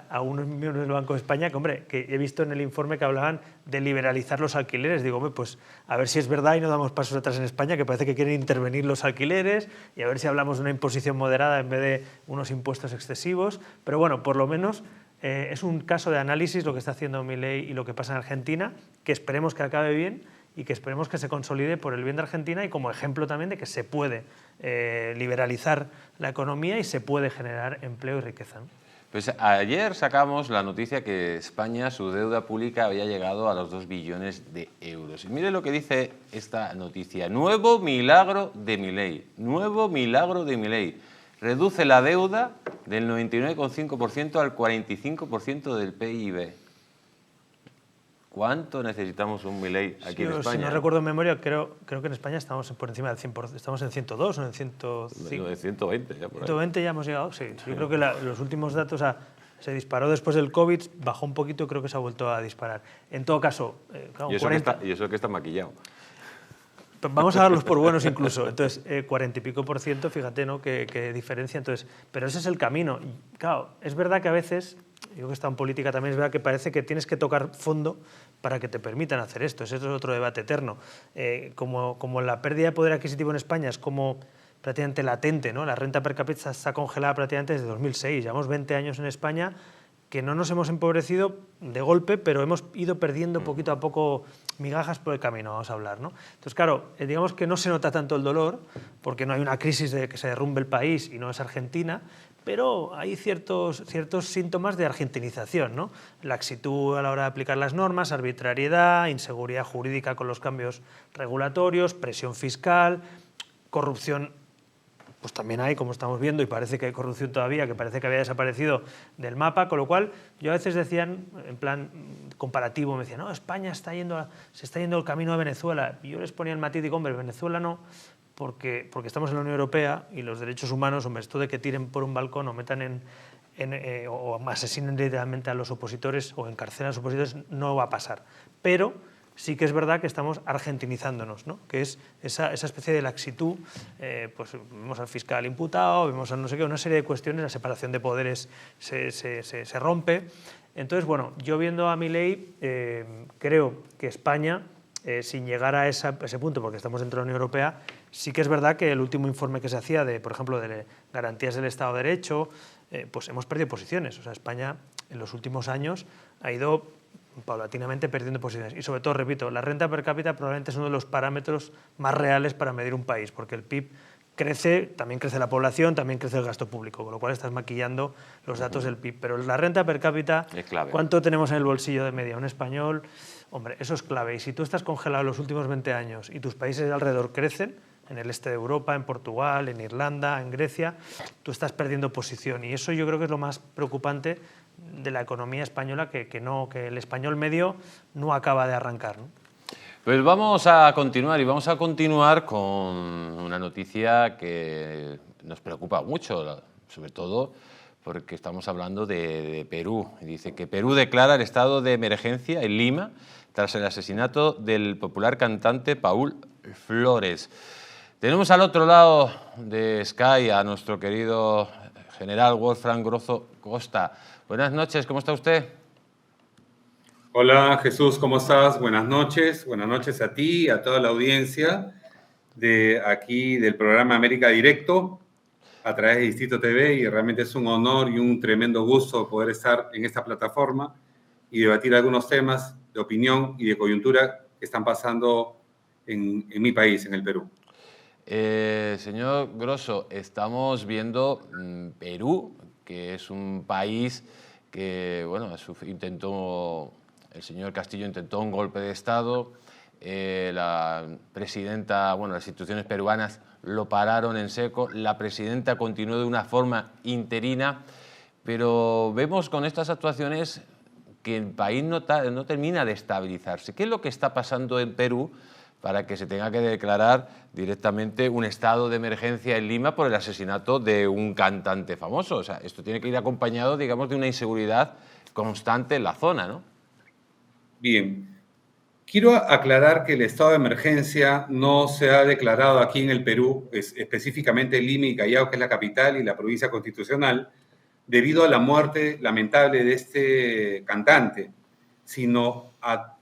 a unos miembros del Banco de España que, hombre, que he visto en el informe que hablaban de liberalizar los alquileres. Digo, hombre, pues a ver si es verdad y no damos pasos atrás en España, que parece que quieren intervenir los alquileres, y a ver si hablamos de una imposición moderada en vez de unos impuestos excesivos. Pero bueno, por lo menos es un caso de análisis lo que está haciendo Milei y lo que pasa en Argentina, que esperemos que acabe bien y que esperemos que se consolide por el bien de Argentina y como ejemplo también de que se puede liberalizar la economía y se puede generar empleo y riqueza, ¿no? Pues ayer sacamos la noticia que España, su deuda pública había llegado a los 2 billones de euros. Y mire lo que dice esta noticia. Nuevo milagro de Milei. Nuevo milagro de Milei. Reduce la deuda del 99,5% al 45% del PIB. ¿Cuánto necesitamos un Milei aquí en España? Si no recuerdo en memoria, creo que en España estamos por encima del 100%. Estamos en 102 o en 105. En 120 ya por ahí. 120 ya hemos llegado, sí. Yo creo que los últimos datos se disparó después del COVID, bajó un poquito y creo que se ha vuelto a disparar. En todo caso, claro, y eso que está maquillado. Vamos a darlos por buenos incluso. Entonces, 40 y pico %, fíjate, ¿no? Qué diferencia. Entonces, pero ese es el camino. Y, claro, es verdad que a veces, yo que he estado en política también, es verdad que parece que tienes que tocar fondo para que te permitan hacer esto. Ese es otro debate eterno. Como la pérdida de poder adquisitivo en España es como prácticamente latente, ¿no? La renta per cápita está congelada prácticamente desde 2006. Llevamos 20 años en España que no nos hemos empobrecido de golpe, pero hemos ido perdiendo poquito a poco migajas por el camino, vamos a hablar, ¿no? Entonces, claro, digamos que no se nota tanto el dolor, porque no hay una crisis de que se derrumbe el país y no es Argentina, pero hay ciertos síntomas de argentinización, ¿no? Laxitud a la hora de aplicar las normas, arbitrariedad, inseguridad jurídica con los cambios regulatorios, presión fiscal, corrupción. Pues también hay, como estamos viendo, y parece que hay corrupción todavía, que parece que había desaparecido del mapa, con lo cual yo a veces decían, en plan comparativo, me decían, no, España se está yendo el camino de Venezuela. Y yo les ponía el matiz y digo, hombre, Venezuela no, porque estamos en la Unión Europea y los derechos humanos, hombre, esto de que tiren por un balcón o metan o asesinen literalmente a los opositores o encarcelen a los opositores, no va a pasar. Pero sí que es verdad que estamos argentinizándonos, ¿no? Que es esa especie de laxitud, pues vemos al fiscal imputado, vemos a no sé qué, una serie de cuestiones, la separación de poderes se rompe. Entonces, bueno, yo viendo a Milei, creo que España, sin llegar a ese punto, porque estamos dentro de la Unión Europea, sí que es verdad que el último informe que se hacía, por ejemplo, de garantías del Estado de Derecho, pues hemos perdido posiciones. O sea, España en los últimos años ha ido paulatinamente perdiendo posiciones. Y sobre todo, repito, la renta per cápita probablemente es uno de los parámetros más reales para medir un país, porque el PIB crece, también crece la población, también crece el gasto público, con lo cual estás maquillando los datos del PIB. Pero la renta per cápita, es clave. ¿Cuánto tenemos en el bolsillo de media? Un español, hombre, eso es clave. Y si tú estás congelado los últimos 20 años y tus países de alrededor crecen, en el este de Europa, en Portugal, en Irlanda, en Grecia, tú estás perdiendo posición. Y eso yo creo que es lo más preocupante de la economía española, que el español medio no acaba de arrancar, ¿no? Pues vamos a continuar con una noticia que nos preocupa mucho, sobre todo porque estamos hablando de Perú. Dice que Perú declara el estado de emergencia en Lima tras el asesinato del popular cantante Paul Flores. Tenemos al otro lado de Sky a nuestro querido general Wolfram Grosso Costa. Buenas noches, ¿cómo está usted? Hola Jesús, ¿cómo estás? Buenas noches a ti y a toda la audiencia de aquí del programa América Directo a través de Distrito TV, y realmente es un honor y un tremendo gusto poder estar en esta plataforma y debatir algunos temas de opinión y de coyuntura que están pasando en mi país, en el Perú. Señor Grosso, estamos viendo Perú, que es un país que, bueno, el señor Castillo intentó un golpe de Estado, la presidenta, bueno, las instituciones peruanas lo pararon en seco, la presidenta continuó de una forma interina, pero vemos con estas actuaciones que el país no termina de estabilizarse. ¿Qué es lo que está pasando en Perú para que se tenga que declarar directamente un estado de emergencia en Lima por el asesinato de un cantante famoso? O sea, esto tiene que ir acompañado, digamos, de una inseguridad constante en la zona, ¿no? Bien, quiero aclarar que el estado de emergencia no se ha declarado aquí en el Perú, específicamente en Lima y Callao, que es la capital y la provincia constitucional, debido a la muerte lamentable de este cantante, sino a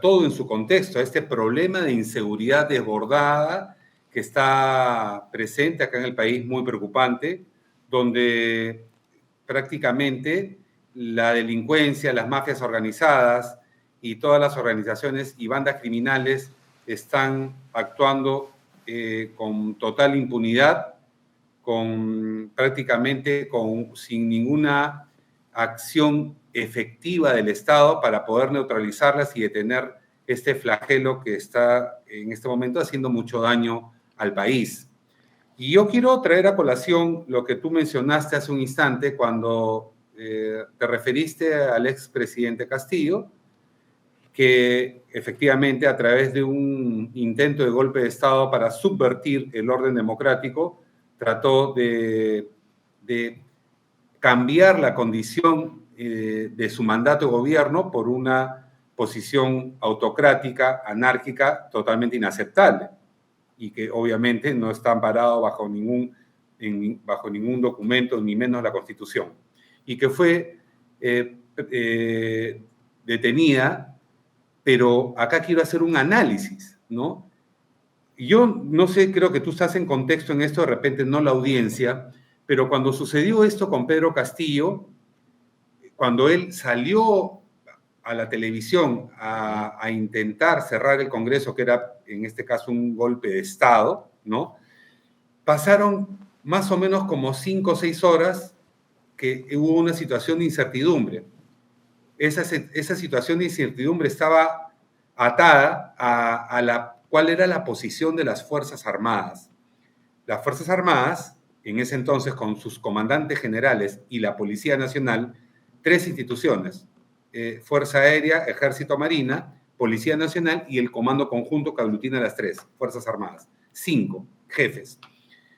todo en su contexto, a este problema de inseguridad desbordada que está presente acá en el país, muy preocupante, donde prácticamente la delincuencia, las mafias organizadas y todas las organizaciones y bandas criminales están actuando con total impunidad, sin ninguna acción efectiva del Estado para poder neutralizarlas y detener este flagelo que está en este momento haciendo mucho daño al país. Y yo quiero traer a colación lo que tú mencionaste hace un instante cuando te referiste al expresidente Castillo, que efectivamente a través de un intento de golpe de Estado para subvertir el orden democrático, trató de cambiar la condición de su mandato de gobierno por una posición autocrática, anárquica, totalmente inaceptable, y que obviamente no está amparado bajo ningún documento, ni menos la Constitución, y que fue detenida. Pero acá quiero hacer un análisis, ¿no? Yo no sé, creo que tú estás en contexto en esto, de repente no la audiencia, pero cuando sucedió esto con Pedro Castillo, cuando él salió a la televisión a intentar cerrar el Congreso, que era en este caso un golpe de Estado, ¿no? Pasaron más o menos como 5 o 6 horas que hubo una situación de incertidumbre. Esa situación de incertidumbre estaba atada a cuál era la posición de las Fuerzas Armadas. Las Fuerzas Armadas, en ese entonces con sus comandantes generales y la Policía Nacional, 3 instituciones, Fuerza Aérea, Ejército, Marina, Policía Nacional y el Comando Conjunto que aglutina las 3 Fuerzas Armadas. 5 jefes.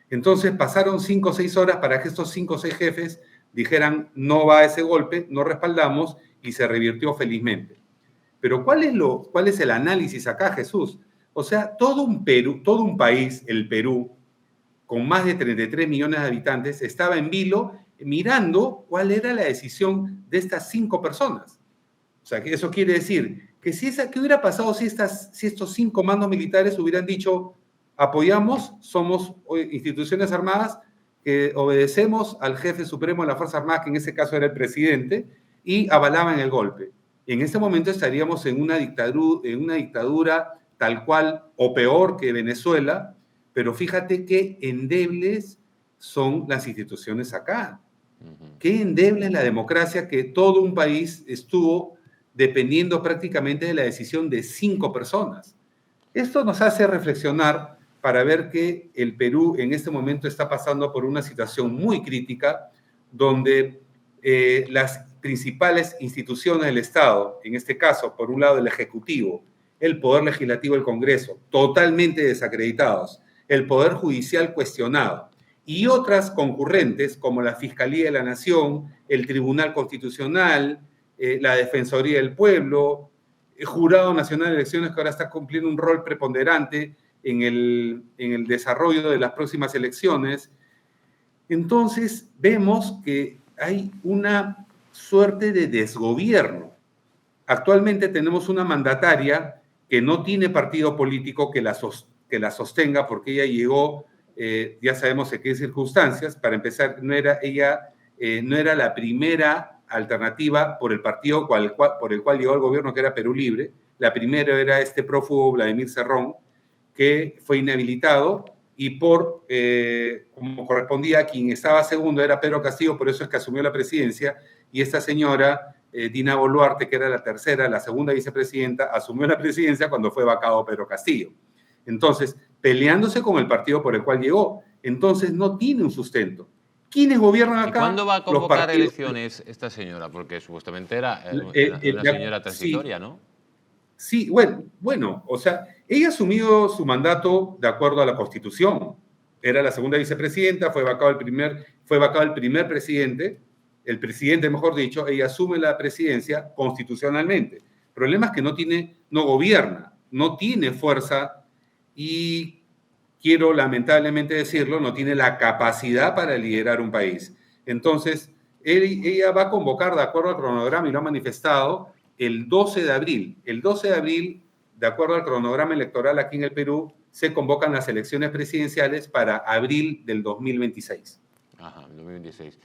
Entonces pasaron 5 o 6 horas para que estos 5 o 6 jefes dijeran no va a ese golpe, no respaldamos, y se revirtió felizmente. Pero ¿cuál es el análisis acá, Jesús? O sea, todo un país, el Perú, con más de 33 millones de habitantes, estaba en vilo mirando cuál era la decisión de estas 5 personas. O sea, que eso quiere decir que ¿qué hubiera pasado si estos 5 mandos militares hubieran dicho apoyamos, somos instituciones armadas que obedecemos al jefe supremo de las Fuerzas Armadas, que en ese caso era el presidente, y avalaban el golpe? En este momento estaríamos en una dictadura tal cual o peor que Venezuela, pero fíjate qué endebles son las instituciones acá. Qué endeble es la democracia, que todo un país estuvo dependiendo prácticamente de la decisión de 5 personas. Esto nos hace reflexionar para ver que el Perú en este momento está pasando por una situación muy crítica, donde las principales instituciones del Estado, en este caso, por un lado el Ejecutivo, el Poder Legislativo del Congreso, totalmente desacreditados, el Poder Judicial cuestionado, y otras concurrentes como la Fiscalía de la Nación, el Tribunal Constitucional, la Defensoría del Pueblo, el Jurado Nacional de Elecciones, que ahora está cumpliendo un rol preponderante en el desarrollo de las próximas elecciones. Entonces, vemos que hay una suerte de desgobierno. Actualmente tenemos una mandataria que no tiene partido político que la sostenga, porque ella llegó, ya sabemos en qué circunstancias. Para empezar, no era la primera alternativa por el partido por el cual llegó al gobierno, que era Perú Libre. La primera era este prófugo Vladimir Cerrón, que fue inhabilitado, y como correspondía a quien estaba segundo era Pedro Castillo, por eso es que asumió la presidencia, y esta señora, Dina Boluarte, que era la segunda vicepresidenta, asumió la presidencia cuando fue vacado Pedro Castillo. Entonces, peleándose con el partido por el cual llegó. Entonces, no tiene un sustento. ¿Quiénes gobiernan acá? ¿Y cuándo va a convocar elecciones esta señora? Porque supuestamente era una señora transitoria, sí, ¿no? Sí, bueno, o sea, ella ha asumido su mandato de acuerdo a la Constitución. Era la segunda vicepresidenta, fue vacado el primer presidente, el presidente, mejor dicho. Ella asume la presidencia constitucionalmente. El problema es que no gobierna, no tiene fuerza y, quiero lamentablemente decirlo, no tiene la capacidad para liderar un país. Entonces, ella va a convocar, de acuerdo al cronograma, y lo ha manifestado, el 12 de abril. El 12 de abril, de acuerdo al cronograma electoral aquí en el Perú, se convocan las elecciones presidenciales para abril del 2026. Ajá, 2026.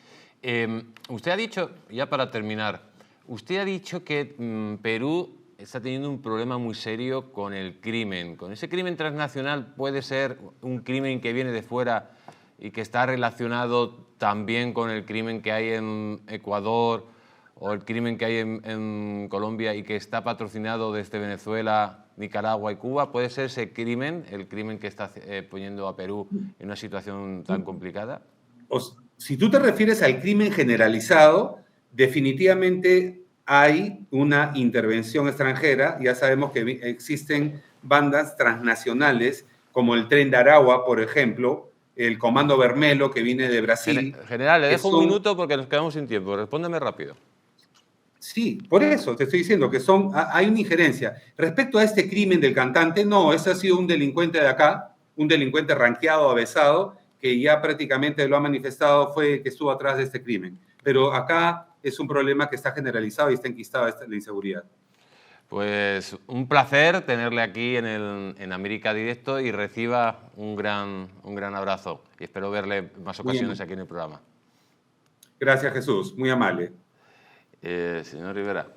Usted ha dicho, ya para terminar, usted ha dicho que Perú está teniendo un problema muy serio con el crimen. ¿Con ese crimen transnacional puede ser un crimen que viene de fuera y que está relacionado también con el crimen que hay en Ecuador o el crimen que hay en Colombia y que está patrocinado desde Venezuela, Nicaragua y Cuba? ¿Puede ser ese crimen, el crimen que está poniendo a Perú en una situación tan complicada? Si tú te refieres al crimen generalizado, definitivamente hay una intervención extranjera. Ya sabemos que existen bandas transnacionales como el Tren de Aragua, por ejemplo, el Comando Vermelo, que viene de Brasil. General, le dejo un minuto porque nos quedamos sin tiempo. Respóndeme rápido. Sí, por eso te estoy diciendo que hay una injerencia. Respecto a este crimen del cantante, no, ese ha sido un delincuente de acá, un delincuente ranqueado, avesado, que ya prácticamente lo ha manifestado, fue que estuvo atrás de este crimen. Pero acá es un problema que está generalizado y está enquistada la inseguridad. Pues un placer tenerle aquí en América Directo, y reciba un gran abrazo. Y espero verle en más ocasiones aquí en el programa. Gracias, Jesús. Muy amable. Señor Rivera,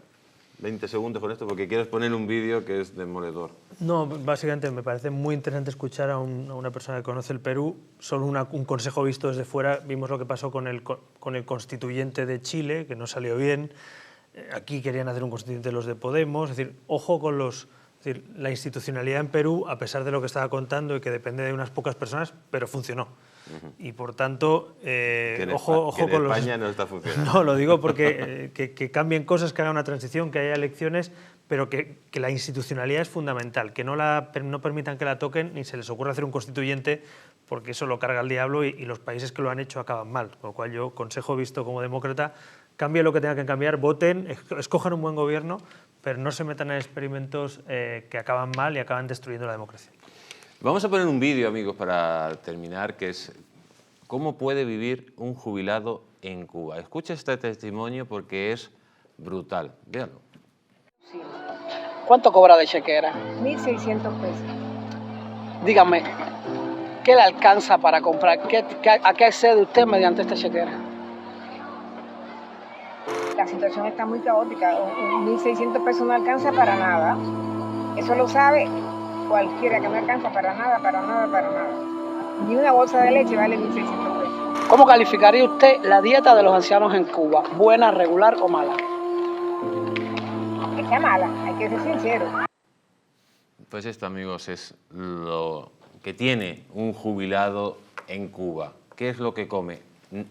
20 segundos con esto porque quiero exponer un vídeo que es demoledor. No, básicamente me parece muy interesante escuchar a una persona que conoce el Perú. Solo un consejo visto desde fuera. Vimos lo que pasó con el constituyente de Chile, que no salió bien. Aquí querían hacer un constituyente los de Podemos. Es decir, ojo con la institucionalidad en Perú, a pesar de lo que estaba contando y que depende de unas pocas personas, pero funcionó. Y por tanto, ojo con los... España no está funcionando. No, lo digo porque que cambien cosas, que haga una transición, que haya elecciones, pero que la institucionalidad es fundamental, que no permitan que la toquen ni se les ocurra hacer un constituyente, porque eso lo carga el diablo y los países que lo han hecho acaban mal. Con lo cual yo, consejo visto como demócrata, cambien lo que tenga que cambiar, voten, escojan un buen gobierno, pero no se metan en experimentos que acaban mal y acaban destruyendo la democracia. Vamos a poner un vídeo, amigos, para terminar, que es cómo puede vivir un jubilado en Cuba. Escucha este testimonio porque es brutal. Véanlo. ¿Cuánto cobra de chequera? 1.600 pesos. Dígame, ¿qué le alcanza para comprar? ¿A qué accede usted mediante esta chequera? La situación está muy caótica. 1.600 pesos no alcanza para nada. Eso lo sabe cualquiera, que no alcanza para nada. Ni una bolsa de leche vale 1.600 pesos. ¿Cómo calificaría usted la dieta de los ancianos en Cuba? ¿Buena, regular o mala? Es que es mala, hay que ser sincero. Pues esto, amigos, es lo que tiene un jubilado en Cuba. ¿Qué es lo que come?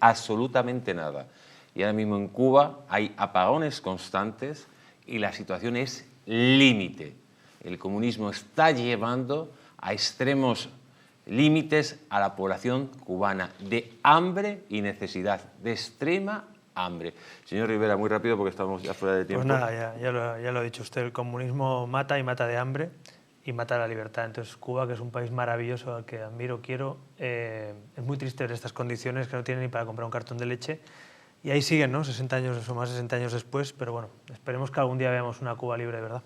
Absolutamente nada. Y ahora mismo en Cuba hay apagones constantes y la situación es límite. el comunismo está llevando a extremos límites a la población cubana, de hambre y necesidad, de extrema hambre. Señor Rivera, muy rápido porque estamos ya fuera de tiempo. Pues nada, ya lo ha dicho usted, el comunismo mata y mata de hambre y mata la libertad. Entonces Cuba, que es un país maravilloso al que admiro, quiero, es muy triste ver estas condiciones, que no tienen ni para comprar un cartón de leche. Y ahí siguen, ¿no? 60 años o más, 60 años después, pero bueno, esperemos que algún día veamos una Cuba libre de verdad.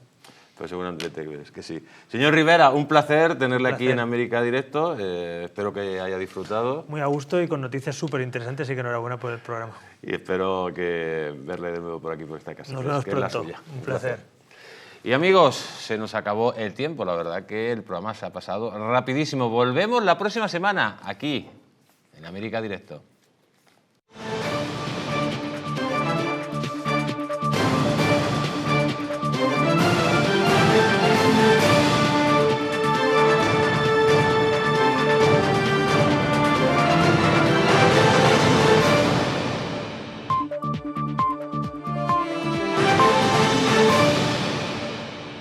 Pues seguramente crees que sí. Señor Rivera, un placer tenerle aquí en América Directo. Espero que haya disfrutado. Muy a gusto y con noticias súper interesantes, y que enhorabuena por el programa. Y espero verle de nuevo por aquí, por esta casa. Nos vemos pronto. Un placer. Y amigos, se nos acabó el tiempo. La verdad que el programa se ha pasado rapidísimo. Volvemos la próxima semana aquí, en América Directo.